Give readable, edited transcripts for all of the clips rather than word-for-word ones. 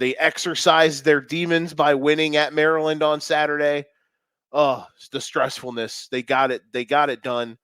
They exercised their demons by winning at Maryland on Saturday. Oh, the stressfulness. They got it. They got it done.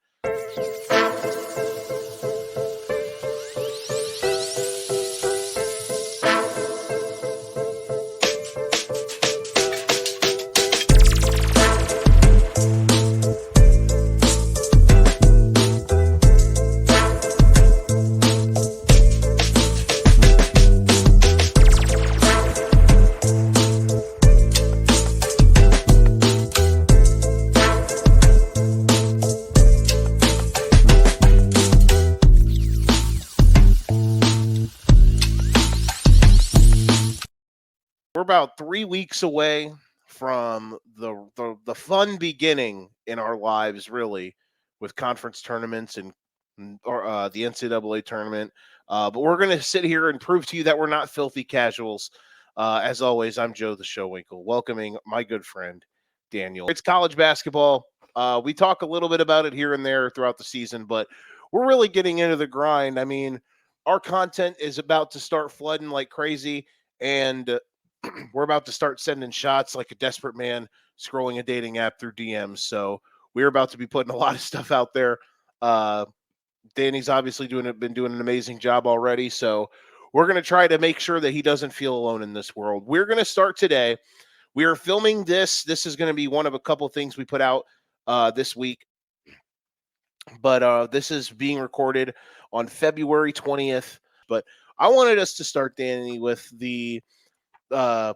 We're about 3 weeks away from the fun beginning in our lives, really, with conference tournaments and or the NCAA tournament. But we're going to sit here and prove to you that we're not filthy casuals. As always, I'm Joe the Showwinkle, welcoming my good friend Daniel. It's college basketball. We talk a little bit about it here and there throughout the season, but we're really getting into the grind. I mean, our content is about to start flooding like crazy, and we're about to start sending shots like a desperate man scrolling a dating app through DMs. So we're about to be putting a lot of stuff out there. Uh, Danny's obviously been doing an amazing job already. So we're going to try to make sure that he doesn't feel alone in this world. We're going to start today. We are filming this. This is going to be one of a couple things we put out this week. But this is being recorded on February 20th. But I wanted us to start, Danny, uh,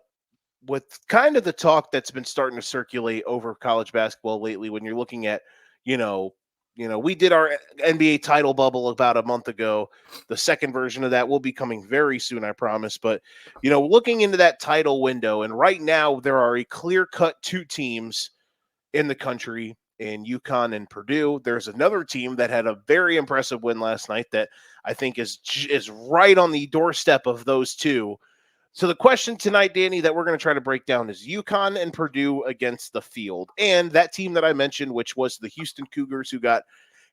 with kind of the talk that's been starting to circulate over college basketball lately. When you're looking at, you know, we did our NBA title bubble about a month ago. The second version of that will be coming very soon, I promise. But, looking into that title window, and right now there are a clear-cut two teams in the country in UConn and Purdue. There's another team that had a very impressive win last night that I think is right on the doorstep of those two. So the question tonight, Danny, that we're going to try to break down is UConn and Purdue against the field. And that team that I mentioned, which was the Houston Cougars, who got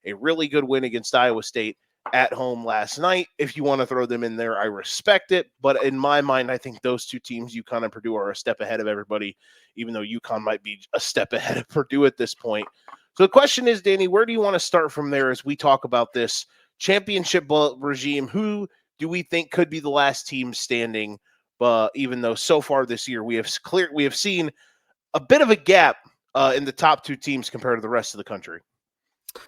a really good win against Iowa State at home last night. If you want to throw them in there, I respect it. But in my mind, I think those two teams, UConn and Purdue, are a step ahead of everybody, even though UConn might be a step ahead of Purdue at this point. So the question is, Danny, where do you want to start from there as we talk about this championship regime? Who do we think could be the last team standing? But even though so far this year we have seen a bit of a gap in the top two teams compared to the rest of the country.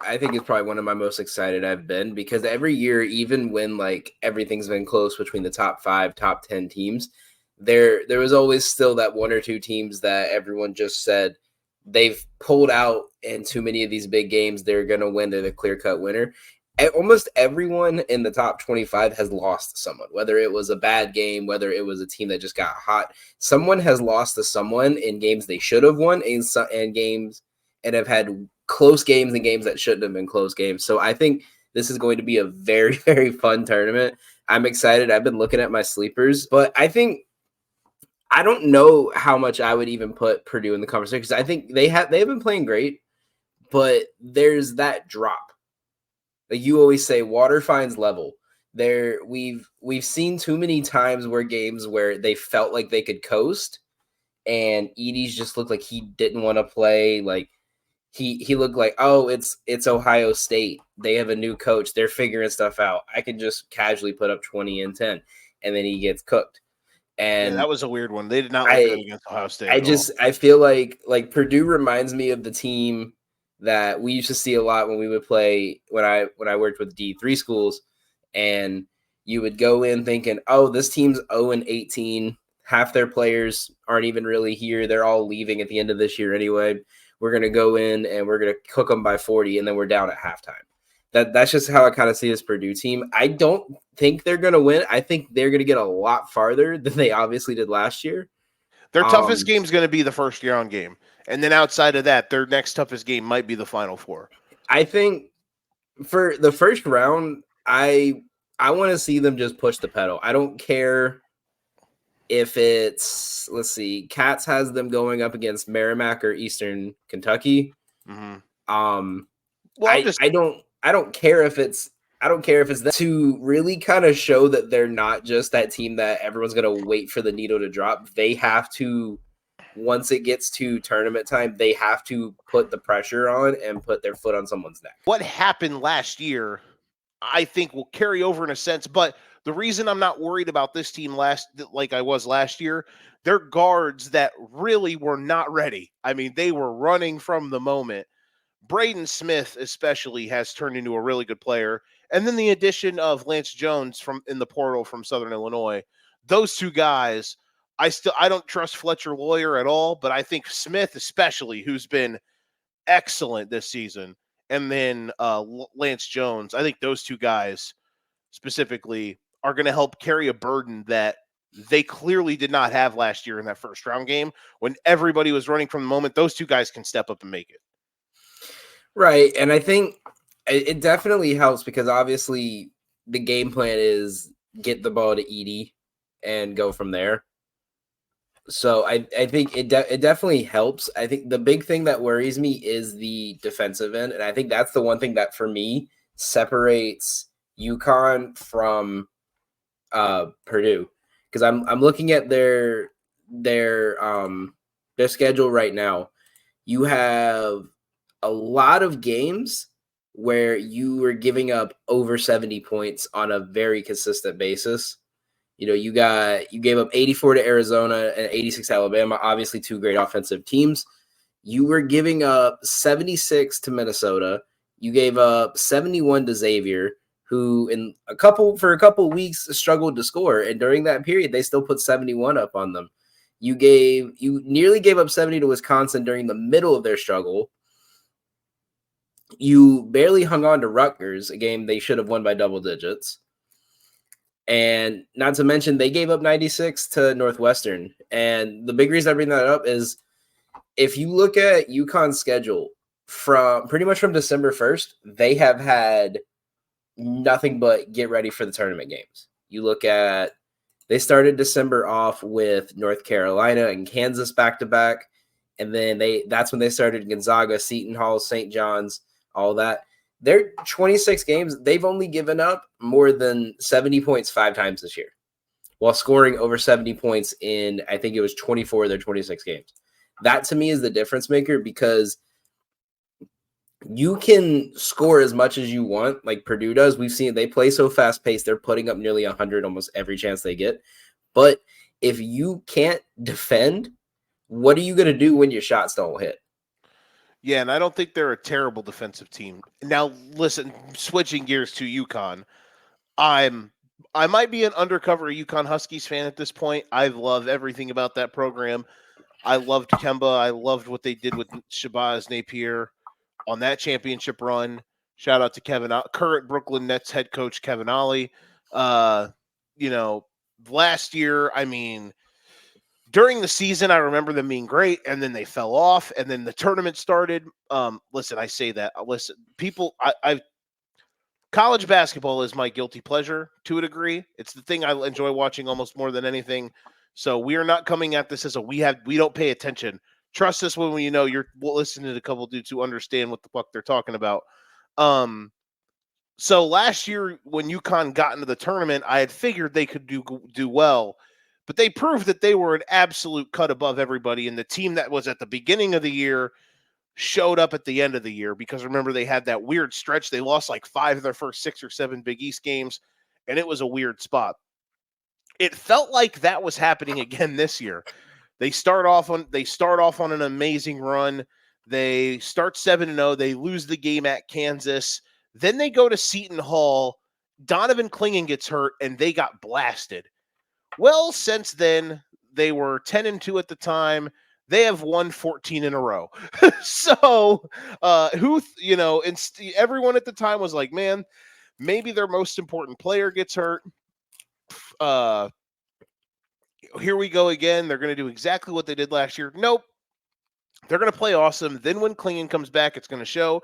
I think it's probably one of my most excited I've been, because every year, even when like everything's been close between the top 5, top 10 teams, there was always still that one or two teams that everyone just said they've pulled out in too many of these big games. They're going to win. They're the clear-cut winner. Almost everyone in the top 25 has lost someone, whether it was a bad game, whether it was a team that just got hot. Someone has lost to someone in games they should have won, and games, and have had close games and games that shouldn't have been close games. So I think this is going to be a very, very fun tournament. I'm excited. I've been looking at my sleepers, but I don't know how much I would even put Purdue in the conversation, because I think they've been playing great, but there's that drop. Like you always say, water finds level. We've seen too many times where games where they felt like they could coast, and Edey's just looked like he didn't want to play. Like he looked like, oh, it's Ohio State. They have a new coach. They're figuring stuff out. I can just casually put up 20 and 10, and then he gets cooked. And that was a weird one. They did not look good against Ohio State. I feel like Purdue reminds me of the team that we used to see a lot when we would play when I worked with D3 schools, and you would go in thinking, oh, this team's 0-18. Half their players aren't even really here. They're all leaving at the end of this year anyway. We're going to go in and we're going to cook them by 40, and then we're down at halftime. That's just how I kind of see this Purdue team. I don't think they're going to win. I think they're going to get a lot farther than they obviously did last year. Their toughest game is going to be the first round game. And then outside of that, their next toughest game might be the Final Four. I think for the first round, I want to see them just push the pedal. I don't care if it's, let's see, Cats has them going up against Merrimack or Eastern Kentucky. Mm-hmm. I don't care if it's I don't care if it's that, to really kind of show that they're not just that team that everyone's going to wait for the needle to drop. They have to, once it gets to tournament time, they have to put the pressure on and put their foot on someone's neck. What happened last year, I think, will carry over in a sense. But the reason I'm not worried about this team like I was last year, they're guards that really were not ready. I mean, they were running from the moment. Braden Smith especially has turned into a really good player. And then the addition of Lance Jones from in the portal from Southern Illinois. Those two guys, I don't trust Fletcher Lawyer at all, but I think Smith especially, who's been excellent this season, and then Lance Jones, I think those two guys specifically are going to help carry a burden that they clearly did not have last year in that first round game when everybody was running from the moment. Those two guys can step up and make it. Right. And I think it definitely helps because obviously the game plan is get the ball to Edey and go from there. So I think it definitely helps. I think the big thing that worries me is the defensive end. And I think that's the one thing that for me separates UConn from Purdue. Because I'm looking at their schedule right now. You have a lot of games where you were giving up over 70 points on a very consistent basis. You know, you gave up 84 to Arizona and 86 to Alabama, obviously two great offensive teams. You were giving up 76 to Minnesota. You gave up 71 to Xavier, who for a couple of weeks struggled to score. And during that period, they still put 71 up on them. You nearly gave up 70 to Wisconsin during the middle of their struggle. You barely hung on to Rutgers, a game they should have won by double digits. And not to mention, they gave up 96 to Northwestern. And the big reason I bring that up is if you look at UConn's schedule from pretty much from December 1st, they have had nothing but get ready for the tournament games. You look at, they started December off with North Carolina and Kansas back-to-back. And then that's when they started Gonzaga, Seton Hall, St. John's, all that. Their 26 games, they've only given up more than 70 points 5 times this year, while scoring over 70 points in, I think it was 24 of their 26 games. That to me is the difference maker because you can score as much as you want, like Purdue does. We've seen they play so fast paced, they're putting up nearly 100 almost every chance they get. But if you can't defend, what are you going to do when your shots don't hit? Yeah, and I don't think they're a terrible defensive team. Now, listen, switching gears to UConn, I might be an undercover UConn Huskies fan at this point. I love everything about that program. I loved Kemba. I loved what they did with Shabazz Napier on that championship run. Shout out to current Brooklyn Nets head coach Kevin Ollie. Last year, I mean, during the season, I remember them being great, and then they fell off, and then the tournament started. Listen, I say that. Listen, people, college basketball is my guilty pleasure to a degree. It's the thing I enjoy watching almost more than anything. So we are not coming at this as we don't pay attention. Trust us when you're listening to a couple dudes who understand what the fuck they're talking about. So last year when UConn got into the tournament, I had figured they could do well. But they proved that they were an absolute cut above everybody. And the team that was at the beginning of the year showed up at the end of the year because remember, they had that weird stretch. They lost like 5 of their first 6 or 7 Big East games, and it was a weird spot. It felt like that was happening again this year. They start off on an amazing run. They start 7-0. They lose the game at Kansas. Then they go to Seton Hall. Donovan Clingan gets hurt, and they got blasted. Well, since then, they were 10-2 at the time. They have won 14 in a row. So, everyone at the time was like, man, maybe their most important player gets hurt. Here we go again. They're going to do exactly what they did last year. Nope. They're going to play awesome. Then when Clingan comes back, it's going to show.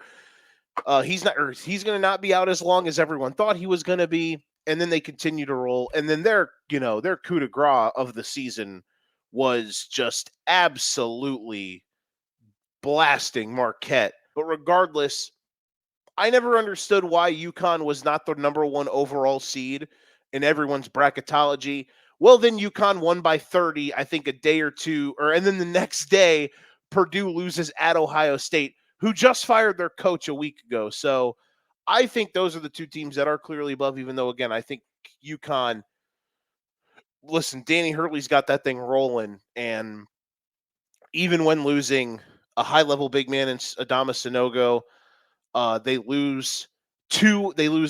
He's going to not be out as long as everyone thought he was going to be. And then they continue to roll. And then their coup de grace of the season was just absolutely blasting Marquette. But regardless, I never understood why UConn was not the number 1 overall seed in everyone's bracketology. Well, then UConn won by 30, I think a day or two, and then the next day, Purdue loses at Ohio State, who just fired their coach a week ago. So I think those are the two teams that are clearly above, even though, again, I think UConn, listen, Danny Hurley's got that thing rolling, and even when losing a high-level big man in Adama Sanogo, they lose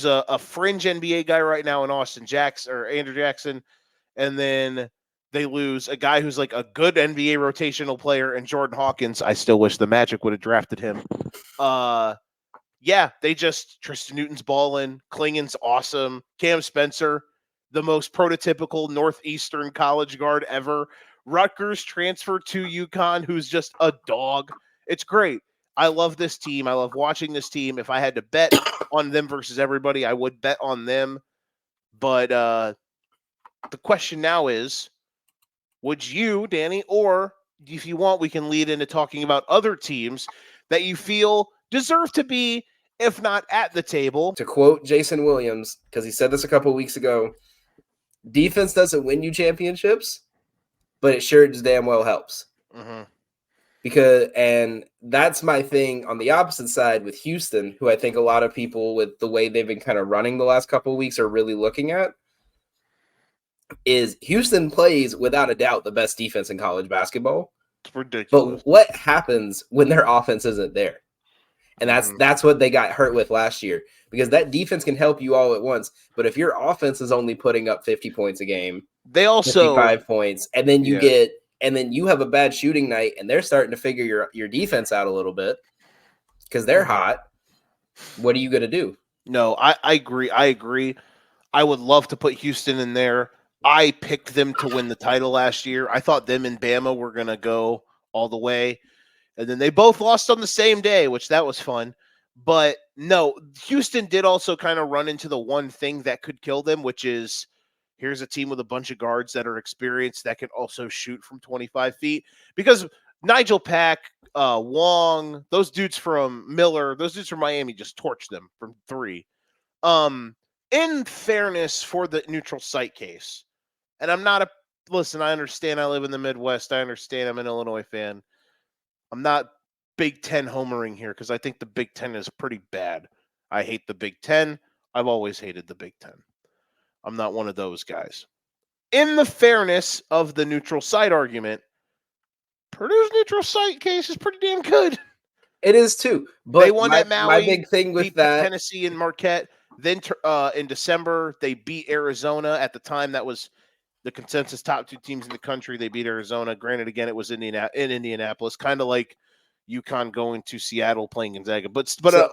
a fringe NBA guy right now in Austin Jackson or Andrew Jackson, and then they lose a guy who's like a good NBA rotational player in Jordan Hawkins. I still wish the Magic would have drafted him. Tristan Newton's balling, Klingon's awesome, Cam Spencer, the most prototypical Northeastern college guard ever. Rutgers transferred to UConn, who's just a dog. It's great. I love this team. I love watching this team. If I had to bet on them versus everybody, I would bet on them. But the question now is, would you, Danny, or if you want, we can lead into talking about other teams that you feel deserve to be, if not at the table. To quote Jason Williams, because he said this a couple of weeks ago, defense doesn't win you championships, but it sure as damn well helps. Mm-hmm. And that's my thing on the opposite side with Houston, who I think a lot of people with the way they've been kind of running the last couple of weeks are really looking at, is Houston plays without a doubt the best defense in college basketball. It's ridiculous. But what happens when their offense isn't there? And that's what they got hurt with last year, because that defense can help you all at once. But if your offense is only putting up 50 points a game, they also 55 points, and then you have a bad shooting night, and they're starting to figure your defense out a little bit because they're hot. What are you going to do? No, I agree. I would love to put Houston in there. I picked them to win the title last year. I thought them and Bama were going to go all the way. And then they both lost on the same day, which that was fun. But no, Houston did also kind of run into the one thing that could kill them, which is here's a team with a bunch of guards that are experienced that can also shoot from 25 feet. Because Nigel Pack, Wong, those dudes from Miller, those dudes from Miami just torched them from 3. In fairness for the neutral site case, and I'm not listen, I understand I live in the Midwest. I understand I'm an Illinois fan. I'm not Big Ten homering here because I think the Big Ten is pretty bad. I hate the Big Ten. I've always hated the Big Ten. I'm not one of those guys. In the fairness of the neutral site argument, Purdue's neutral site case is pretty damn good. It is too. But they won at Maui. My big thing with that, Tennessee and Marquette. Then in December, they beat Arizona. At the time, that was the consensus top 2 teams in the country. They beat Arizona. Granted, again, it was in Indianapolis, kind of like UConn going to Seattle playing Gonzaga. But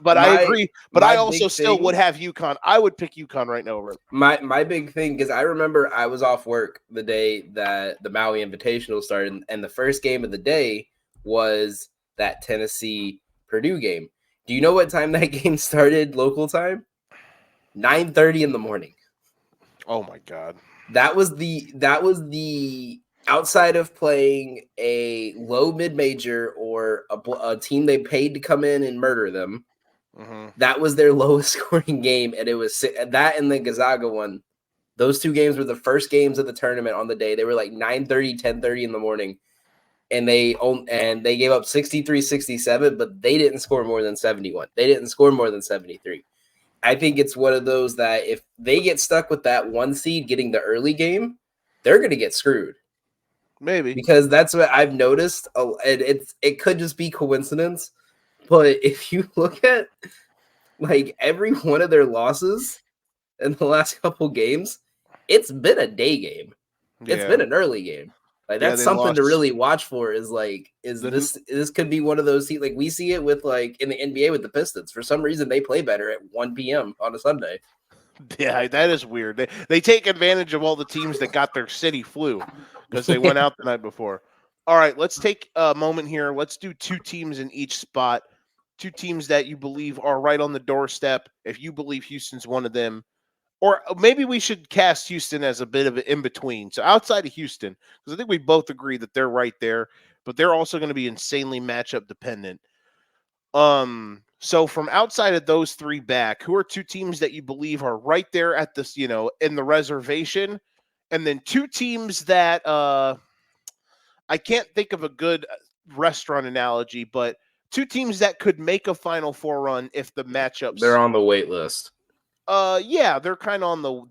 I agree. But I also still would have UConn. I would pick UConn right now over it. My big thing, because I remember I was off work the day that the Maui Invitational started, and the first game of the day was that Tennessee-Purdue game. Do you know what time that game started local time? 9:30 in the morning. Oh my God. That was the outside of playing a low mid-major or a team they paid to come in and murder them. Mm-hmm. That was their lowest scoring game, and it was that and the Gonzaga one. Those 2 games were the first games of the tournament on the day. They were like 9:30, 10:30 in the morning, and they gave up 63-67, but they didn't score more than 71. They didn't score more than 73. I think it's one of those that if they get stuck with that 1 seed getting the early game, they're going to get screwed. Maybe. Because that's what I've noticed. It could just be coincidence. But if you look at like every one of their losses in the last couple games, it's been a day game. Yeah. It's been an early game. Like that's something to really watch for. This could be one of those like we see it with like in the NBA with the Pistons. For some reason, they play better at 1 p.m. on a Sunday. Yeah, that is weird. They take advantage of all the teams that got their city flu because they went out the night before. All right, let's take a moment here. Let's do 2 teams in each spot. 2 teams that you believe are right on the doorstep. If you believe Houston's one of them. Or maybe we should cast Houston as a bit of an in-between. So outside of Houston, because I think we both agree that they're right there, but they're also going to be insanely matchup dependent. So from outside of those three back, who are two teams that you believe are right there at this, in the reservation, and then two teams that I can't think of a good restaurant analogy, but two teams that could make a Final Four run if the matchups. They're on the wait list. Yeah, they're kind of on the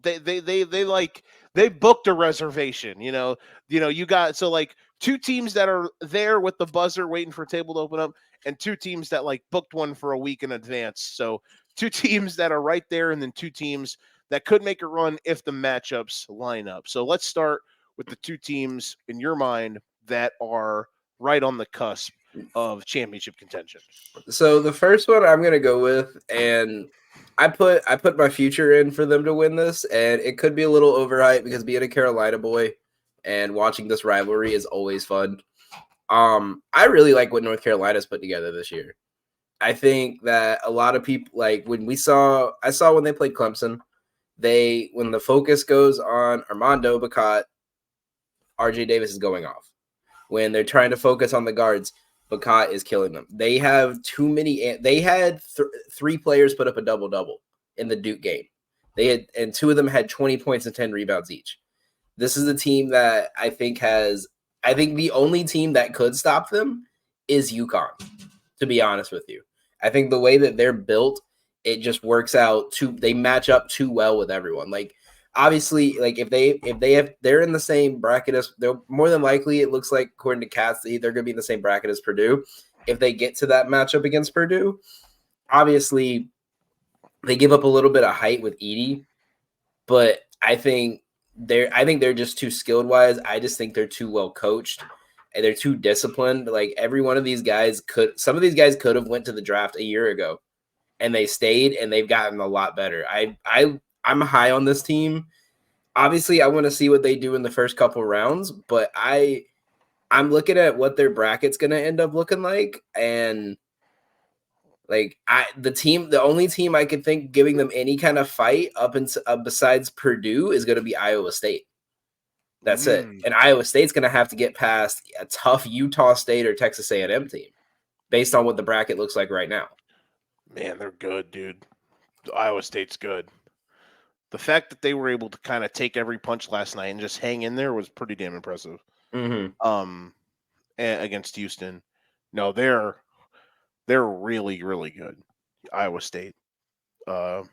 they booked a reservation. You got so like two teams that are there with the buzzer waiting for a table to open up, and two teams that like booked one for a week in advance. So two teams that are right there, and then two teams that could make a run if the matchups line up. So let's start with the two teams in your mind that are right on the cusp of championship contention. So the first one I'm gonna go with, and I put my future in for them to win this, and it could be a little overhyped because being a Carolina boy and watching this rivalry is always fun. I really like what North Carolina's put together this year. I think that a lot of people like when I saw when they played Clemson, when the focus goes on Armando Bacot, RJ Davis is going off. When they're trying to focus on the guards, Bacot is killing them. They have too many. They had three players put up a double-double in the Duke game. And two of them had 20 points and 10 rebounds each. This is a team that I think the only team that could stop them is UConn, to be honest with you. I think the way that they're built, it just works out they match up too well with everyone. Like, obviously, like if they're in the same bracket as, they're more than likely, it looks like according to Cats, they're going to be in the same bracket as Purdue. If they get to that matchup against Purdue, obviously they give up a little bit of height with Edey, but I think they're just too skilled wise. I just think they're too well coached and they're too disciplined. Like every one of these guys some of these guys could have went to the draft a year ago and they stayed and they've gotten a lot better. I'm high on this team. Obviously, I want to see what they do in the first couple rounds, but I'm looking at what their bracket's going to end up looking like, and like the only team I could think giving them any kind of fight besides Purdue is going to be Iowa State. That's it. And Iowa State's going to have to get past a tough Utah State or Texas A&M team based on what the bracket looks like right now. Man, they're good, dude. Iowa State's good. The fact that they were able to kind of take every punch last night and just hang in there was pretty damn impressive. Mm-hmm. Against Houston. No, they're really, really good. Iowa State. I'm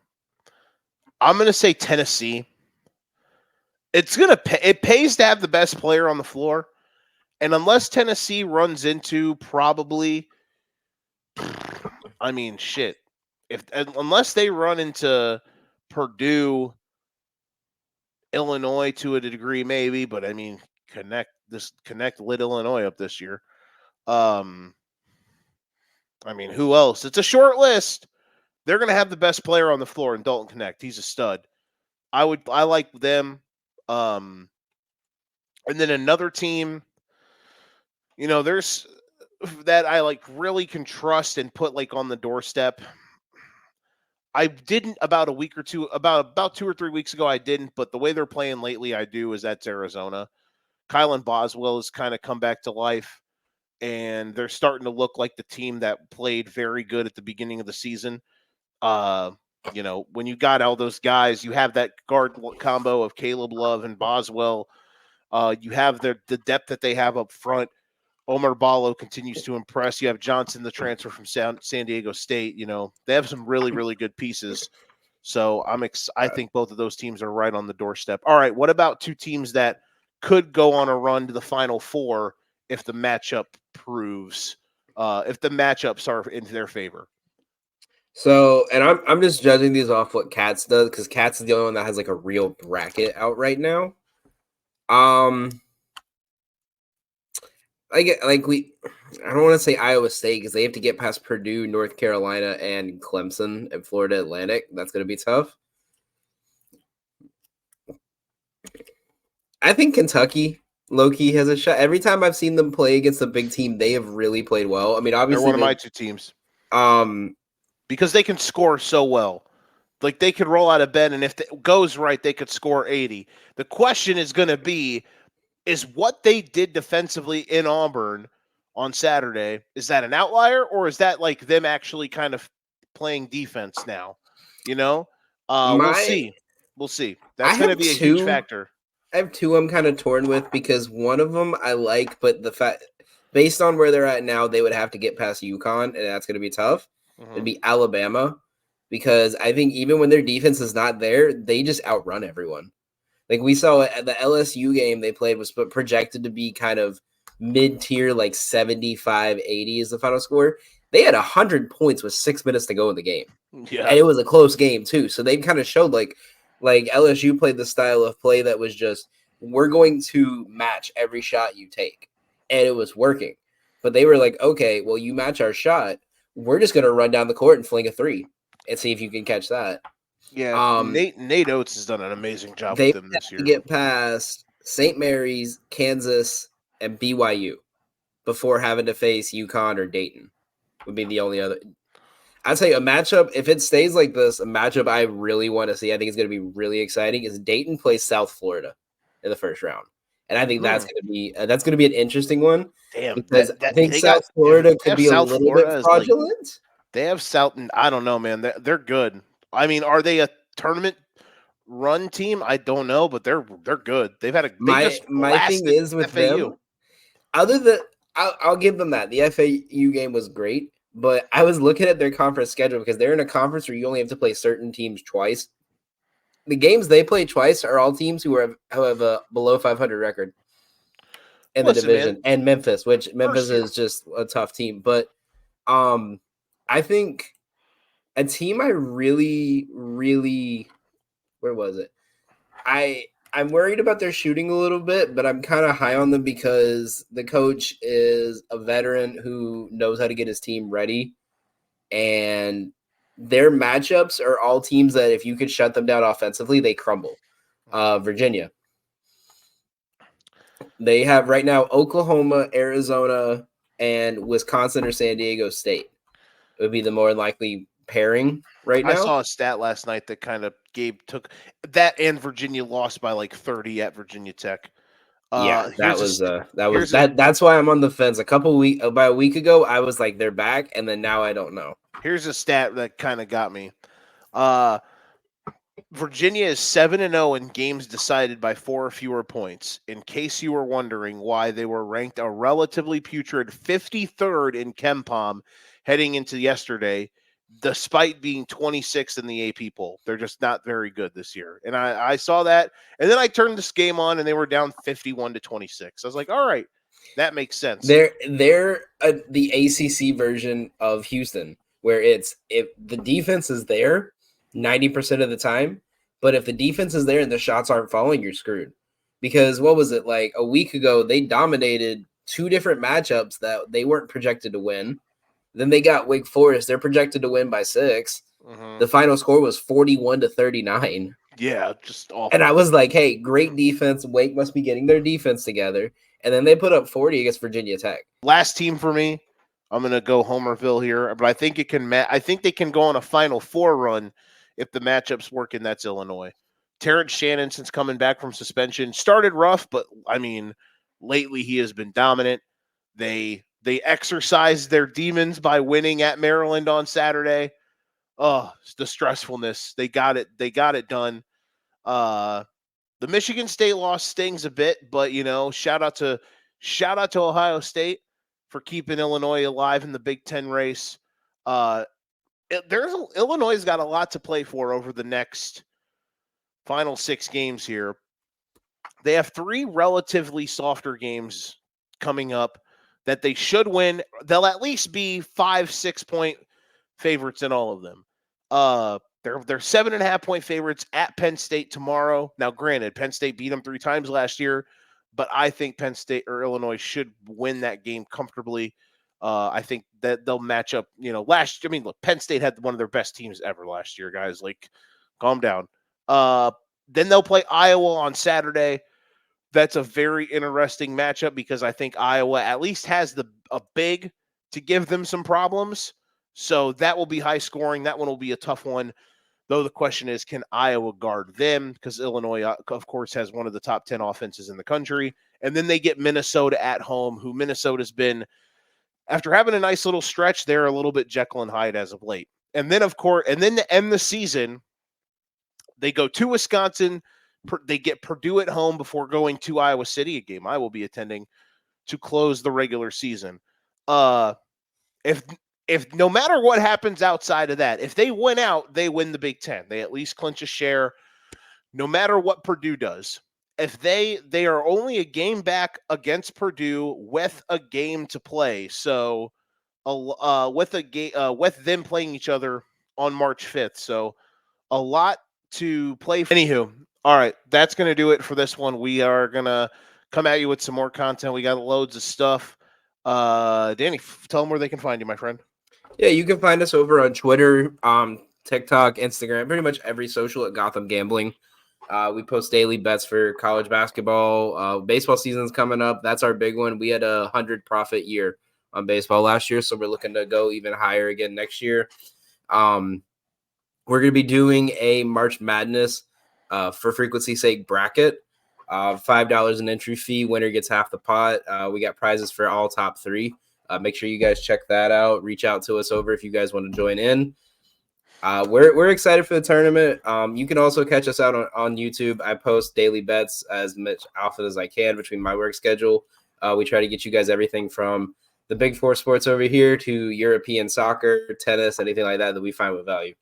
gonna say Tennessee. It pays to have the best player on the floor, and unless Tennessee runs into probably, I mean, shit. Unless they run into Purdue, Illinois to a degree, maybe, but I mean, Connect lit Illinois up this year. I mean, who else? It's a short list. They're going to have the best player on the floor in Dalton Connect. He's a stud. I like them. And then another team, there's that I like really can trust and put like on the doorstep. I didn't about 2 or 3 weeks ago. I didn't, but the way they're playing lately, I do. That's Arizona. Kylan Boswell has kind of come back to life, and they're starting to look like the team that played very good at the beginning of the season. When you got all those guys, you have that guard combo of Caleb Love and Boswell. You have the depth that they have up front. Omer Ballo continues to impress. You have Johnson, the transfer from San Diego State. They have some really, really good pieces. So I think both of those teams are right on the doorstep. All right, what about two teams that could go on a run to the Final Four if the matchup if the matchups are in their favor? So, and I'm just judging these off what Cats does, because Cats is the only one that has like a real bracket out right now. I don't want to say Iowa State because they have to get past Purdue, North Carolina, and Clemson and Florida Atlantic. That's going to be tough. I think Kentucky low-key has a shot. Every time I've seen them play against a big team, they have really played well. I mean, obviously they're one of my two teams. Because they can score so well. Like they could roll out of bed, and if it goes right, they could score 80. The question is going to be, is what they did defensively in Auburn on Saturday, is that an outlier, or is that like them actually kind of playing defense now. You know, we'll My see. We'll see. I That's going to have be a huge two. factor. I have two I'm kind of torn with because one of them I like, but the fact based on where they're at now, they would have to get past UConn, and that's going to be tough. It'd be Alabama because I think even when their defense is not there, they just outrun everyone. Like we saw at the LSU game they played was projected to be kind of mid-tier, like 75-80 is the final score. They had 100 points with 6 minutes to go in the game. Yeah. And it was a close game too. So they kind of showed like LSU played the style of play that was just, we're going to match every shot you take. And it was working. But they were like, okay, well, you match our shot. We're just going to run down the court and fling a three and see if you can catch that. Yeah, Nate Oates has done an amazing job They with them this have year. to get past St. Mary's, Kansas, and BYU before having to face UConn or Dayton would be the only other. I'd say a matchup, if it stays like this, a matchup I really want to see, I think it's going to be really exciting, is Dayton plays South Florida in the first round. And I think that's going to be an interesting one. Damn, because I think South Florida could be a little bit fraudulent. They have South, and I don't know, man. They're good. I mean, are they a tournament run team? I don't know, but they're good. They've had my thing is with FAU. Them, other than I'll give them that. The FAU game was great, but I was looking at their conference schedule because they're in a conference where you only have to play certain teams twice. The games they play twice are all teams who have a below 500 record in the division, man. And Memphis, which Memphis is just a tough team. But I think a team I really, really, where was it? I'm worried about their shooting a little bit, but I'm kind of high on them because the coach is a veteran who knows how to get his team ready. And their matchups are all teams that if you could shut them down offensively, they crumble. Virginia. They have right now Oklahoma, Arizona, and Wisconsin or San Diego State. It would be the more likely pairing right now. I saw a stat last night that kind of took that, and Virginia lost by like 30 at Virginia Tech. That's why I'm on the fence. About a week ago, I was like, they're back, and then now I don't know. Here's a stat that kind of got me. Virginia is 7-0 in games decided by 4 or fewer points. In case you were wondering why they were ranked a relatively putrid 53rd in KenPom heading into yesterday, despite being 26th in the AP poll. They're just not very good this year. And I saw that, and then I turned this game on, and they were down 51-26. I was like, all right, that makes sense. They're the ACC version of Houston, where if the defense is there 90% of the time, but if the defense is there and the shots aren't falling, you're screwed. Because what was it, like a week ago, they dominated 2 different matchups that they weren't projected to win. Then they got Wake Forest. They're projected to win by 6. Mm-hmm. The final score was 41-39. Yeah, just awful. And I was like, hey, great defense. Wake must be getting their defense together. And then they put up 40 against Virginia Tech. Last team for me, I'm going to go Homerville here, but I think it can I think they can go on a Final Four run if the matchups work, and that's Illinois. Terrence Shannon, since coming back from suspension, started rough, but I mean, lately he has been dominant. They exercised their demons by winning at Maryland on Saturday. Oh, the stressfulness. They got it done. The Michigan State loss stings a bit, but shout out to Ohio State for keeping Illinois alive in the Big Ten race. Illinois has got a lot to play for over the next final 6 games here. They have 3 relatively softer games coming up that they should win. They'll at least be 5-6 point favorites in all of them. They're 7.5 point favorites at Penn State tomorrow. Now, granted, Penn State beat them 3 times last year, but I think Penn State or Illinois should win that game comfortably. I think that they'll match up. Look, Penn State had one of their best teams ever last year, guys. Like, calm down. Then they'll play Iowa on Saturday. That's a very interesting matchup because I think Iowa at least has a big to give them some problems. So that will be high scoring. That one will be a tough one. Though the question is, can Iowa guard them? Because Illinois, of course, has one of the top 10 offenses in the country. And then they get Minnesota at home, who Minnesota's been, after having a nice little stretch, they're a little bit Jekyll and Hyde as of late. And then, of course, and then to end the season, they go to Wisconsin. They get Purdue at home before going to Iowa City, a game I will be attending, to close the regular season. If no matter what happens outside of that, if they win out, they win the Big Ten. They at least clinch a share, no matter what Purdue does. If they are only a game back against Purdue with a game to play, so with a game with them playing each other on March 5th, so a lot to play for. Anywho, all right, that's going to do it for this one. We are going to come at you with some more content. We got loads of stuff. Danny, tell them where they can find you, my friend. Yeah, you can find us over on Twitter, TikTok, Instagram, pretty much every social at Gotham Gambling. We post daily bets for college basketball. Baseball season's coming up. That's our big one. We had a 100 profit year on baseball last year, so we're looking to go even higher again next year. We're going to be doing a March Madness for frequency's sake bracket. $5 an entry fee. Winner gets half the pot. We got prizes for all top three. Make sure you guys check that out. Reach out to us over if you guys want to join in. We're excited for the tournament. You can also catch us out on YouTube. I post daily bets as much often as I can between my work schedule. We try to get you guys everything from the big four sports over here to European soccer, tennis, anything like that we find with value.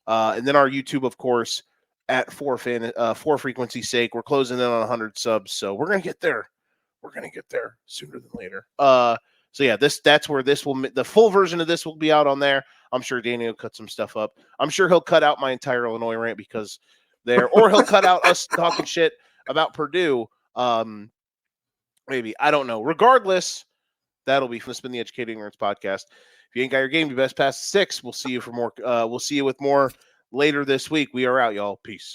And then our YouTube, of course, at for frequency's sake. We're closing in on 100 subs, so we're gonna get there. We're gonna get there sooner than later. So yeah, that's where the full version of this will be out on there. I'm sure Danny will cut some stuff up. I'm sure he'll cut out my entire Illinois rant because or he'll cut out us talking shit about Purdue. Maybe, I don't know. Regardless, that'll be fun. This has been the Educated Ignorance Podcast. If you ain't got your game, you best pass 6. We'll see you for more. We'll see you with more later this week. We are out, y'all. Peace.